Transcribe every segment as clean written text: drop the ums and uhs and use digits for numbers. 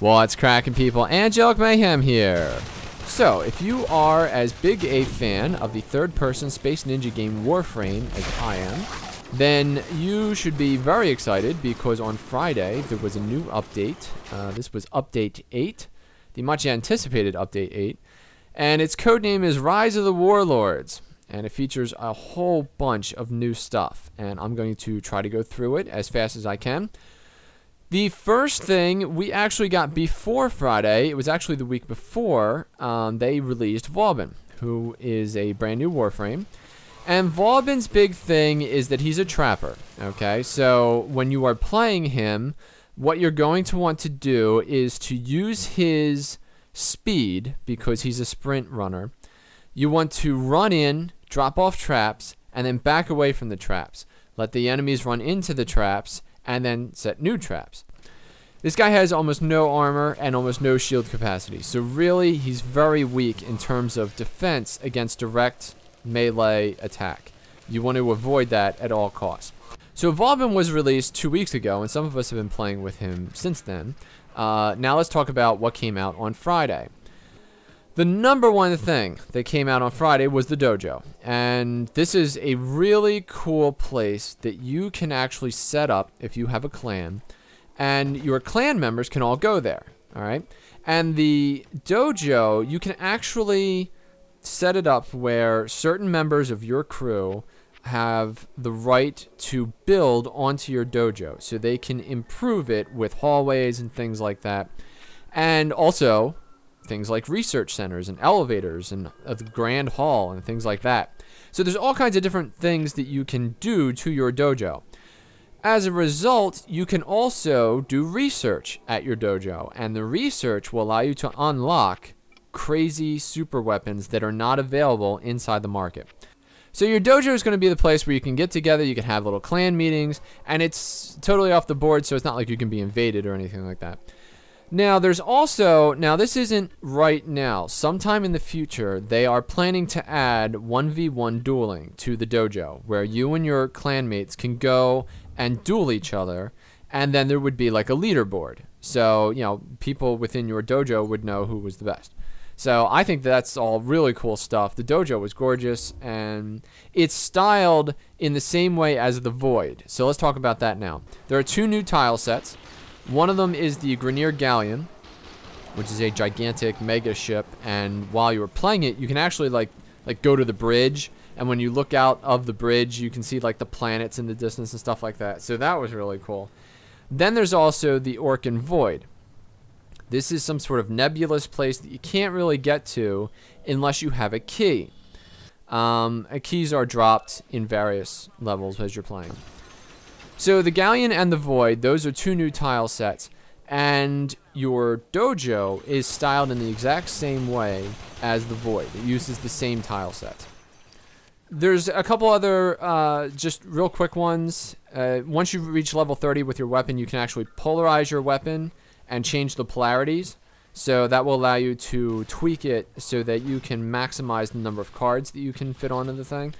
What's cracking, people? Angelic Mayhem here. So, if you are as big a fan of the third-person Space Ninja game Warframe as I am, then you should be very excited because on Friday there was a new update. This was Update 8, the much-anticipated Update 8, and its codename is Rise of the Warlords, and it features a whole bunch of new stuff, and I'm going to try to go through it as fast as I can. The first thing we actually got before Friday, it was actually the week before, they released Vauban, who is a brand new Warframe. And Vauban's big thing is that he's a trapper, okay? So when you are playing him, what you're going to want to do is to use his speed, because he's a sprint runner. You want to run in, drop off traps, and then back away from the traps. Let the enemies run into the traps, and then set new traps. This guy has almost no armor and almost no shield capacity, so really he's very weak in terms of defense against direct melee attack. You want to avoid that at all costs. So Vauban was released 2 weeks ago, and some of us have been playing with him since then. Now let's talk about what came out on Friday. The number one thing that came out on Friday was the dojo, and this is a really cool place that you can actually set up if you have a clan, and your clan members can all go there, alright? And the dojo, you can actually set it up where certain members of your crew have the right to build onto your dojo, so they can improve it with hallways and things like that, and also things like research centers and elevators and the grand hall and things like that. So there's all kinds of different things that you can do to your dojo. As a result, you can also do research at your dojo, and the research will allow you to unlock crazy super weapons that are not available inside the market. So your dojo is going to be the place where you can get together, you can have little clan meetings, and it's totally off the board, so it's not like you can be invaded or anything like that. Now, there's also, now this isn't right now, sometime in the future, they are planning to add 1v1 dueling to the dojo, where you and your clanmates can go and duel each other, and then there would be like a leaderboard. So, you know, people within your dojo would know who was the best. So I think that's all really cool stuff. The dojo was gorgeous, and it's styled in the same way as the Void. So let's talk about that now. There are two new tile sets. One of them is the Grenier Galleon, which is a gigantic mega ship, and while you were playing it, you can actually like go to the bridge, and when you look out of the bridge, you can see like the planets in the distance and stuff like that. So that was really cool. Then there's also the Orkan Void. This is some sort of nebulous place that you can't really get to unless you have a key. Keys are dropped in various levels as you're playing. So the Galleon and the Void, those are two new tile sets, and your dojo is styled in the exact same way as the Void. It uses the same tile sets. There's a couple other just real quick ones. Once you reach level 30 with your weapon, you can actually polarize your weapon and change the polarities. So that will allow you to tweak it so that you can maximize the number of cards that you can fit onto the thing.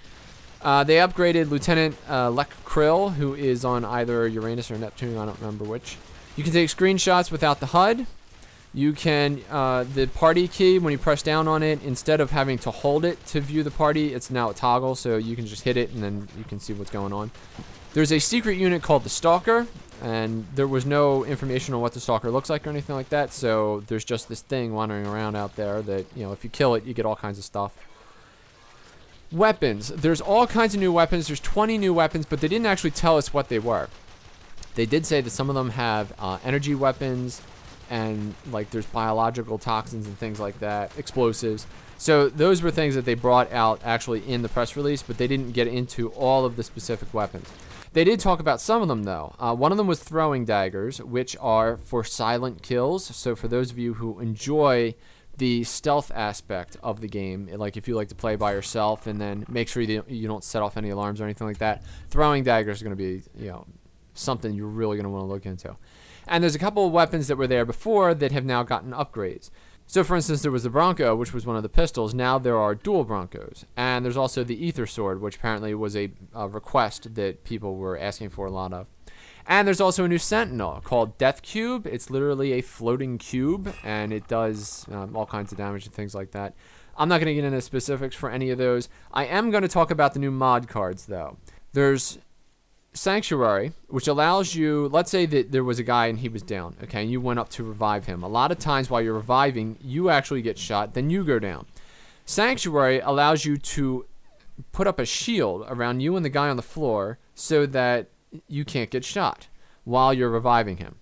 They upgraded Lieutenant Lek Krill, who is on either Uranus or Neptune, I don't remember which. You can take screenshots without the HUD. You can, the party key, when you press down on it, instead of having to hold it to view the party, it's now a toggle, so you can just hit it and then you can see what's going on. There's a secret unit called the Stalker, and there was no information on what the Stalker looks like or anything like that, so there's just this thing wandering around out there that, you know, if you kill it, you get all kinds of stuff. Weapons. There's all kinds of new weapons. There's 20 new weapons, but they didn't actually tell us what they were. They did say that some of them have energy weapons, and like there's biological toxins and things like that, explosives. So those were things that they brought out actually in the press release, but they didn't get into all of the specific weapons. They did talk about some of them though. One of them was throwing daggers, which are for silent kills. So for those of you who enjoy the stealth aspect of the game, like if you like to play by yourself and then make sure you don't set off any alarms or anything like that, throwing daggers are going to be, you know, something you're really going to want to look into. And there's a couple of weapons that were there before that have now gotten upgrades. So for instance, there was the Bronco, which was one of the pistols. Now there are dual Broncos. And there's also the Ether Sword, which apparently was a request that people were asking for a lot of. And there's also a new Sentinel called Death Cube. It's literally a floating cube, and it does all kinds of damage and things like that. I'm not going to get into specifics for any of those. I am going to talk about the new mod cards, though. There's Sanctuary, which allows you, let's say that there was a guy and he was down, okay, and you went up to revive him. A lot of times while you're reviving, you actually get shot, then you go down. Sanctuary allows you to put up a shield around you and the guy on the floor so that you can't get shot while you're reviving him.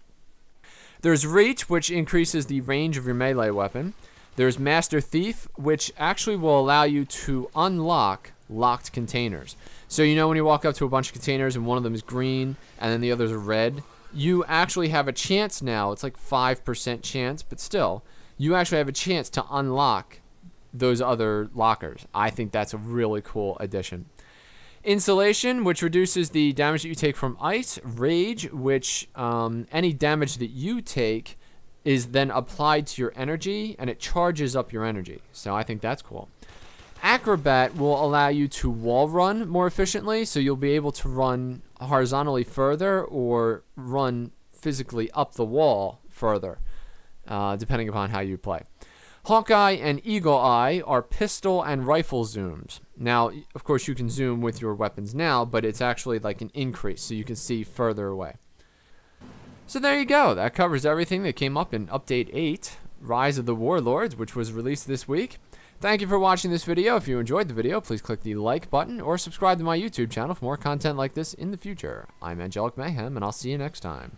There's Reach, which increases the range of your melee weapon. There's Master Thief, which actually will allow you to unlock locked containers. So you know when you walk up to a bunch of containers and one of them is green and then the others are red, you actually have a chance now. It's like 5% chance, but still, you actually have a chance to unlock those other lockers. I think that's a really cool addition. Insulation, which reduces the damage that you take from ice. Rage, which any damage that you take is then applied to your energy, and it charges up your energy. So I think that's cool. Acrobat will allow you to wall run more efficiently, so you'll be able to run horizontally further or run physically up the wall further, depending upon how you play. Hawkeye and Eagle Eye are pistol and rifle zooms. Now, of course, you can zoom with your weapons now, but it's actually like an increase, so you can see further away. So there you go. That covers everything that came up in Update 8, Rise of the Warlords, which was released this week. Thank you for watching this video. If you enjoyed the video, please click the like button or subscribe to my YouTube channel for more content like this in the future. I'm Angelic Mayhem, and I'll see you next time.